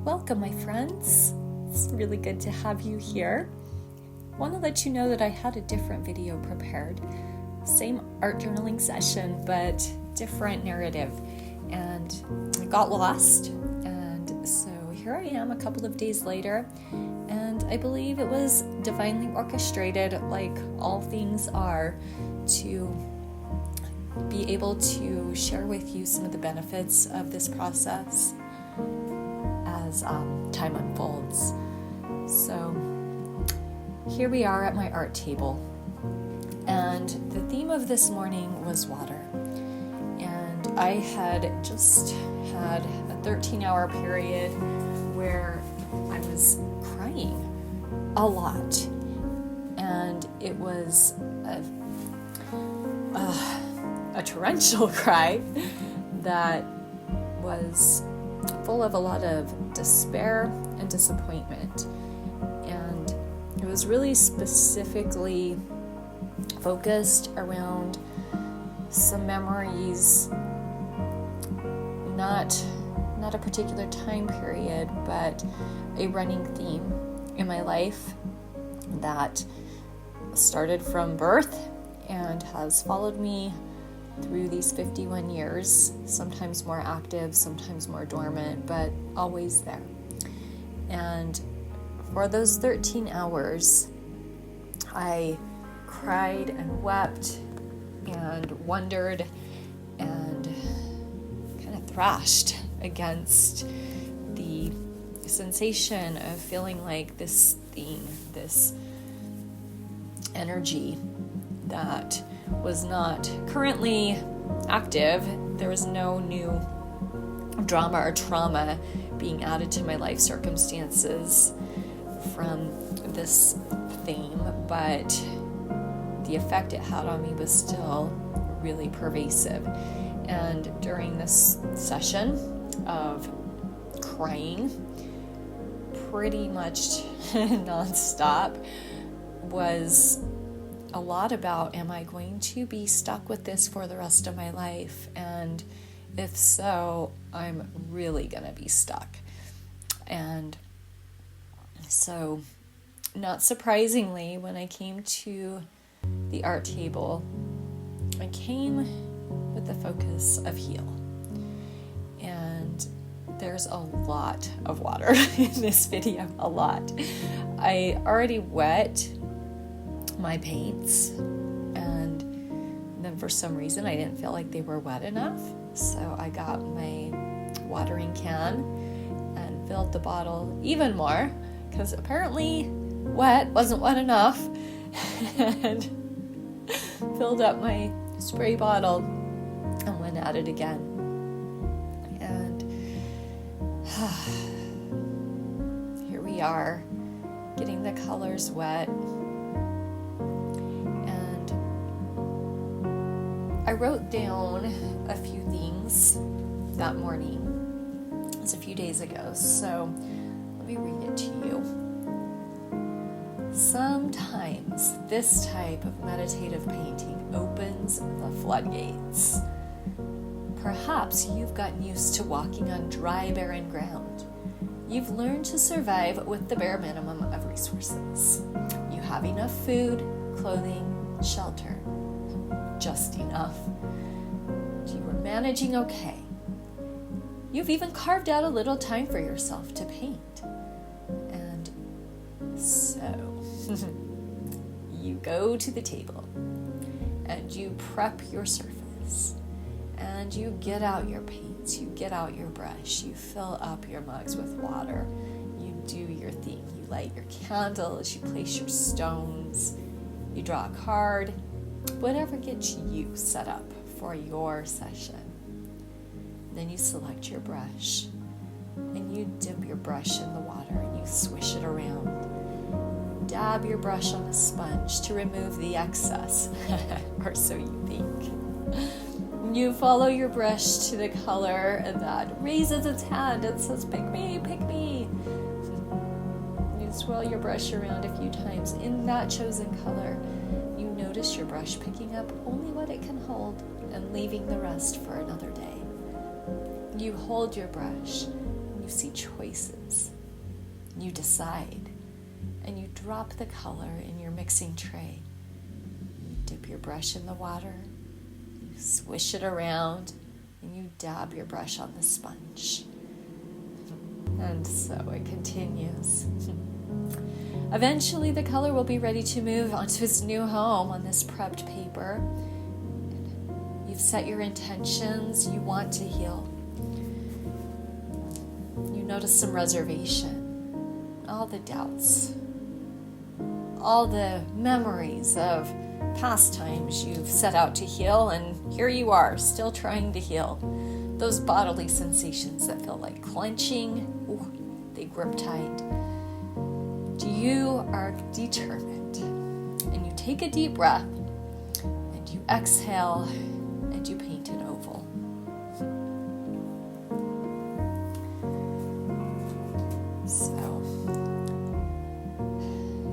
Welcome, my friends. It's really good to have you here. I want to let you know that I had a different video prepared. Same art journaling session, but different narrative. And I got lost. And so here I am a couple of days later. And I believe it was divinely orchestrated, like all things are, to be able to share with you some of the benefits of this process as time unfolds. So here we are at my art table, and the theme of this morning was water. And I had just had a 13-hour period where I was crying a lot, and it was a torrential cry that was full of a lot of despair and disappointment. And it was really specifically focused around some memories, not a particular time period, but a running theme in my life that started from birth and has followed me through these 51 years, sometimes more active, sometimes more dormant, but always there. And for those 13 hours, I cried and wept and wondered and kind of thrashed against the sensation of feeling like this thing, this energy that was not currently active. There was no new drama or trauma being added to my life circumstances from this theme, but the effect it had on me was still really pervasive. And during this session of crying, pretty much nonstop, was a lot about, am I going to be stuck with this for the rest of my life? And if so, I'm really going to be stuck. And so, not surprisingly, when I came to the art table, I came with the focus of heal. And there's a lot of water in this video, a lot. I already wet my paints, and then for some reason I didn't feel like they were wet enough, so I got my watering can and filled the bottle even more, because apparently wet wasn't wet enough, and filled up my spray bottle and went at it again. And here we are, getting the colors wet. I wrote down a few things that morning. It was a few days ago, so let me read it to you. Sometimes this type of meditative painting opens the floodgates. Perhaps you've gotten used to walking on dry, barren ground. You've learned to survive with the bare minimum of resources. You have enough food, clothing, shelter. Just enough. You were managing okay. You've even carved out a little time for yourself to paint. And so, you go to the table and you prep your surface and you get out your paints, you get out your brush, you fill up your mugs with water, you do your thing, you light your candles, you place your stones, you draw a card, whatever gets you set up for your session. Then you select your brush and you dip your brush in the water and you swish it around. Dab your brush on a sponge to remove the excess, or so you think. You follow your brush to the color that raises its hand and says, pick me, pick me. You swirl your brush around a few times in that chosen color. You notice your brush picking up only what it can hold and leaving the rest for another day. You hold your brush, and you you see choices. You decide, and you drop the color in your mixing tray. You dip your brush in the water, you swish it around, and you dab your brush on the sponge. And so it continues. Eventually the color will be ready to move onto its new home on this prepped paper. You've set your intentions, you want to heal. You notice some reservation, all the doubts, all the memories of past times you've set out to heal, and here you are, still trying to heal. Those bodily sensations that feel like clenching, they grip tight. You are determined, and you take a deep breath, and you exhale, and you paint an oval. So,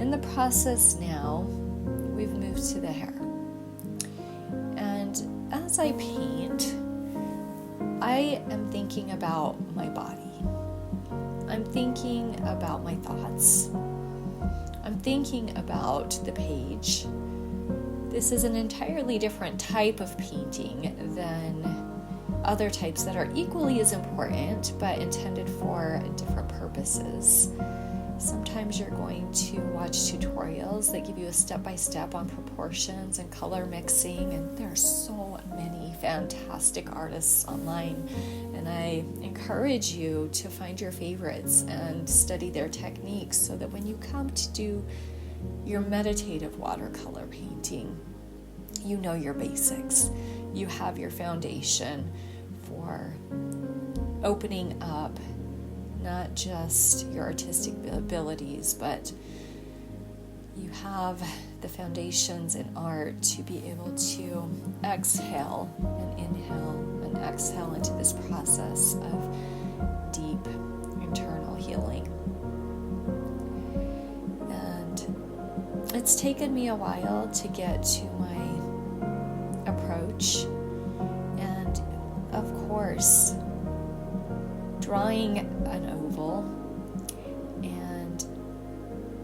in the process now, we've moved to the hair. And as I paint, I am thinking about my body. I'm thinking about my thoughts. I'm thinking about the page. This is an entirely different type of painting than other types that are equally as important, but intended for different purposes. Sometimes you're going to watch tutorials that give you a step-by-step on proportions and color mixing, and there are so many fantastic artists online, and I encourage you to find your favorites and study their techniques so that when you come to do your meditative watercolor painting, you know your basics. You have your foundation for opening up not just your artistic abilities, but you have the foundations in art to be able to exhale and inhale and exhale into this process of deep internal healing. And it's taken me a while to get to my approach, and of course, drawing an oval and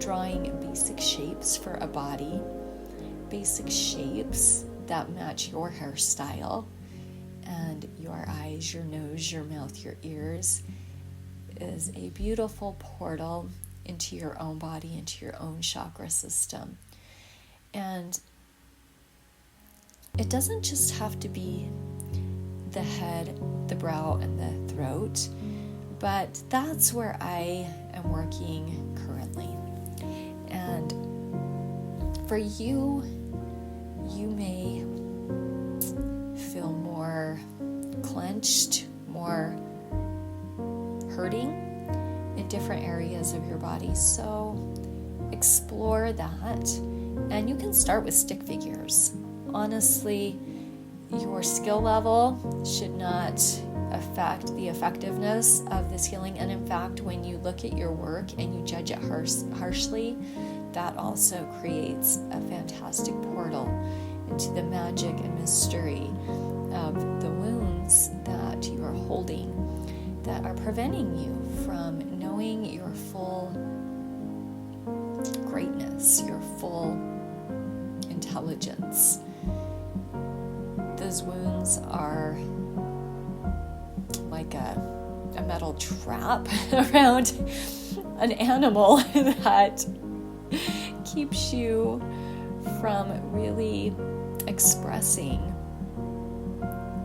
drawing basic shapes for a body, basic shapes that match your hairstyle and your eyes, your nose, your mouth, your ears, is a beautiful portal into your own body, into your own chakra system. And it doesn't just have to be the head, the brow, and the throat, but that's where I am working currently. And for you, you may feel more clenched, more hurting in different areas of your body. So explore that. And you can start with stick figures. Honestly, your skill level should not affect the effectiveness of this healing. And in fact, when you look at your work and you judge it harshly, that also creates a fantastic portal into the magic and mystery of the wounds that you are holding that are preventing you from knowing your full greatness, your full intelligence. Those wounds are like a metal trap around an animal that keeps you from really expressing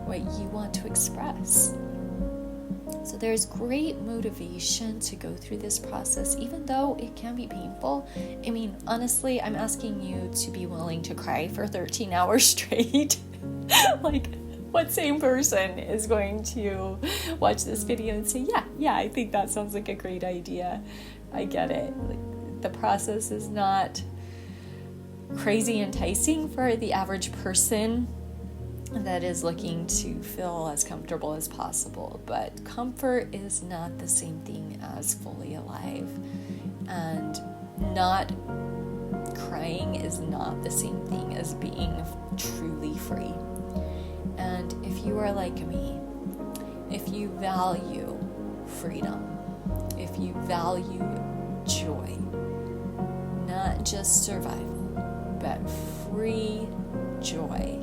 what you want to express. So there's great motivation to go through this process, even though it can be painful. I mean, honestly, I'm asking you to be willing to cry for 13 hours straight. Like, what same person is going to watch this video and say, yeah, I think that sounds like a great idea. I get it. Like, the process is not crazy enticing for the average person that is looking to feel as comfortable as possible. But comfort is not the same thing as fully alive. And not crying is not the same thing as being truly free. And if you are like me, if you value freedom, if you value joy, not just survival, but free joy,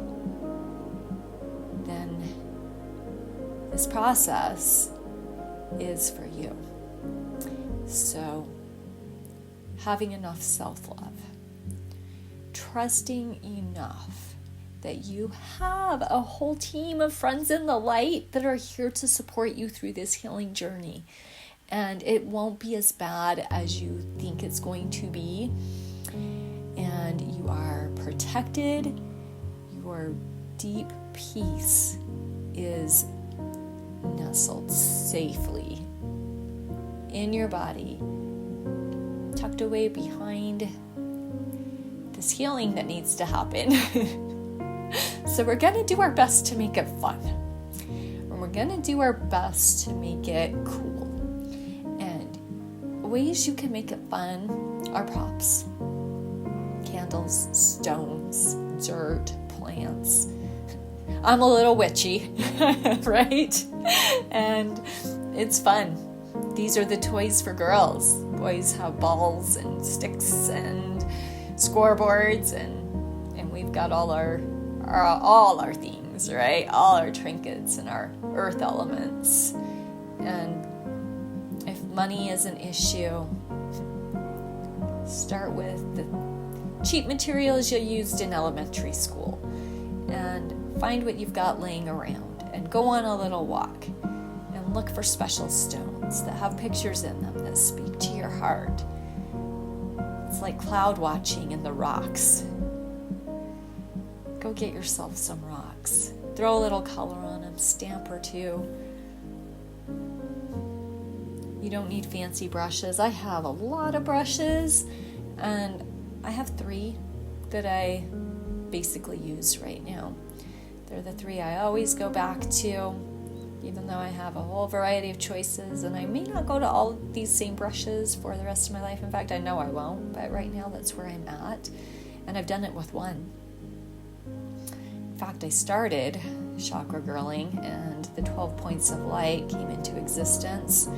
then this process is for you. So, having enough self-love, trusting enough that you have a whole team of friends in the light that are here to support you through this healing journey. And it won't be as bad as you think it's going to be. And you are protected. Your deep peace is nestled safely in your body, tucked away behind this healing that needs to happen. So we're going to do our best to make it fun. And we're going to do our best to make it cool. And ways you can make it fun are props. Candles, stones, dirt, plants. I'm a little witchy, right? And it's fun. These are the toys for girls. Boys have balls and sticks and scoreboards, and we've got all our themes, right? All our trinkets and our earth elements. And if money is an issue, start with the cheap materials you used in elementary school and find what you've got laying around and go on a little walk and look for special stones that have pictures in them that speak to your heart. It's like cloud watching in the rocks. Go get yourself some rocks. Throw a little color on them, stamp or two. You don't need fancy brushes. I have a lot of brushes, and I have 3 that I basically use right now. They're the 3 I always go back to, even though I have a whole variety of choices, and I may not go to all these same brushes for the rest of my life. In fact, I know I won't, but right now that's where I'm at, and I've done it with one. In fact, I started chakra girling, and the 12 points of light came into existence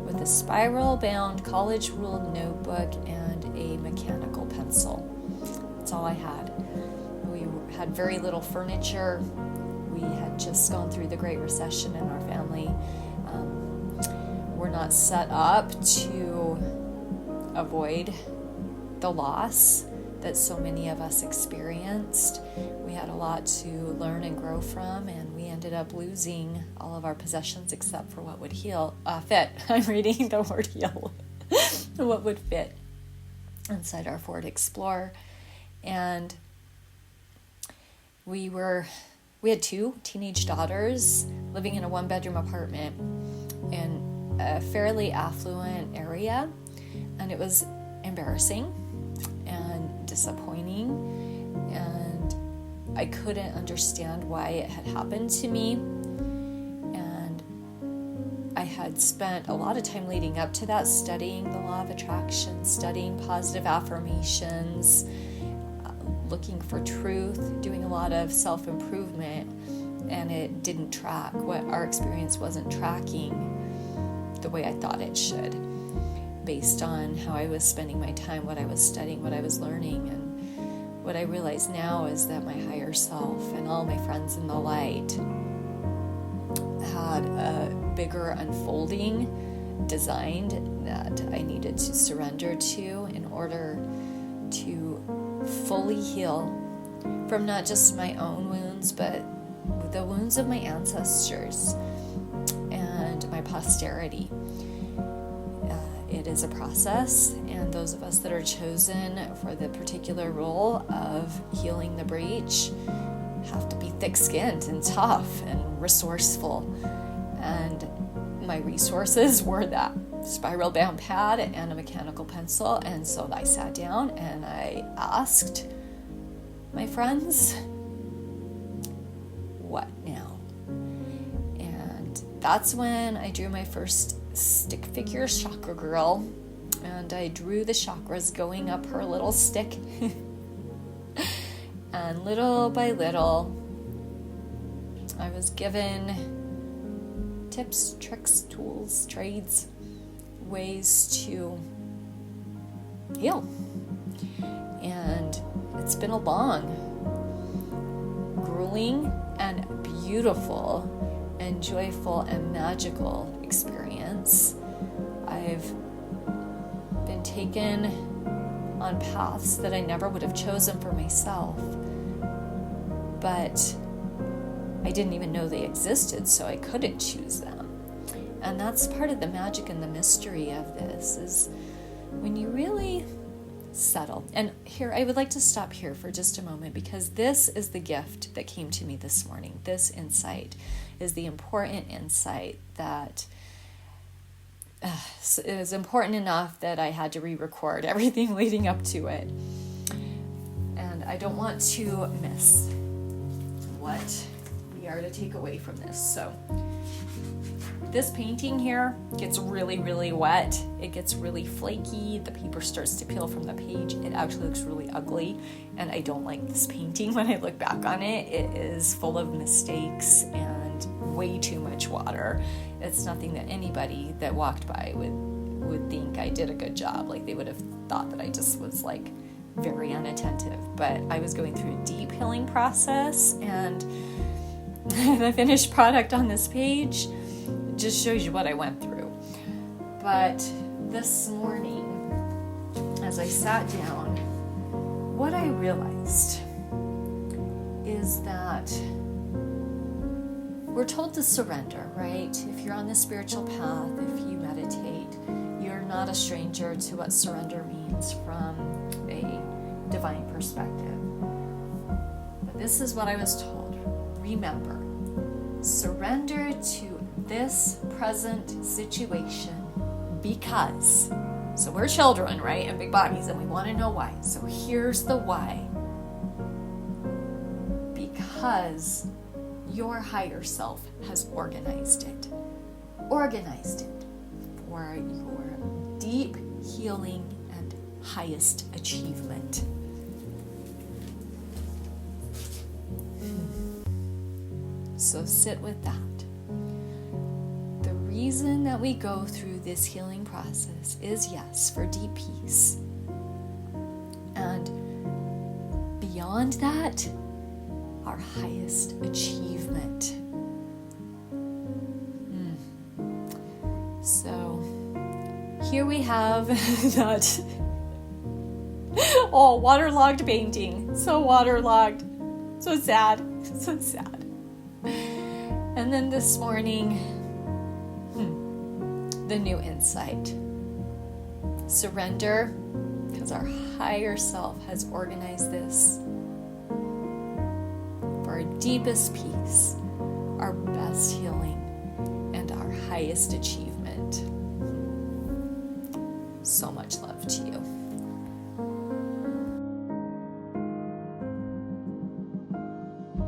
with a spiral-bound college-ruled notebook and a mechanical pencil. That's all I had. We had very little furniture. We had just gone through the Great Recession in our family. We're not set up to avoid the loss that so many of us experienced. We had a lot to learn and grow from, and we ended up losing all of our possessions except for what would fit. I'm reading the word heal. What would fit inside our Ford Explorer. And we had 2 teenage daughters living in a 1-bedroom apartment in a fairly affluent area, and it was embarrassing and disappointing, and I couldn't understand why it had happened to me. And I had spent a lot of time leading up to that studying the law of attraction, studying positive affirmations, looking for truth, doing a lot of self-improvement, and it didn't track. What our experience wasn't tracking the way I thought it should, based on how I was spending my time, what I was studying, what I was learning. And what I realize now is that my higher self and all my friends in the light had a bigger unfolding designed that I needed to surrender to in order to fully heal from not just my own wounds, but the wounds of my ancestors and my posterity. It is a process, and those of us that are chosen for the particular role of healing the breach have to be thick-skinned and tough and resourceful. And my resources were that spiral-bound pad and a mechanical pencil, and so I sat down and I asked my friends, what now? And that's when I drew my first stick figure chakra girl, and I drew the chakras going up her little stick. And little by little I was given tips, tricks, tools, trades, ways to heal. And it's been a long, grueling, and beautiful, and joyful, and magical experience. I've been taken on paths that I never would have chosen for myself, but I didn't even know they existed, so I couldn't choose them. And that's part of the magic and the mystery of this, is when you really settle. And here, I would like to stop here for just a moment, because this is the gift that came to me this morning. This insight is the important insight that is important enough that I had to re-record everything leading up to it. And I don't want to miss what we are to take away from this. So this painting here gets really, really wet. It gets really flaky. The paper starts to peel from the page. It actually looks really ugly, and I don't like this painting when I look back on it. It is full of mistakes and way too much water. It's nothing that anybody that walked by would think I did a good job. Like, they would have thought that I just was like very unattentive. But I was going through a deep healing process, and the finished product on this page just shows you what I went through. But this morning, as I sat down, what I realized is that we're told to surrender, right? If you're on the spiritual path, if you meditate, you're not a stranger to what surrender means from a divine perspective. But this is what I was told. Remember, surrender to this present situation because, so we're children, right, and big bodies, and we want to know why. So here's the why. Because your higher self has organized it for your deep healing and highest achievement. So sit with that. The reason that we go through this healing process is, yes, for deep peace. And beyond that, our highest achievement. So here we have that waterlogged painting. So waterlogged. So sad. So sad. And then this morning, the new insight. Surrender, because our higher self has organized this for our deepest peace, our best healing, and our highest achievement. So much love to you.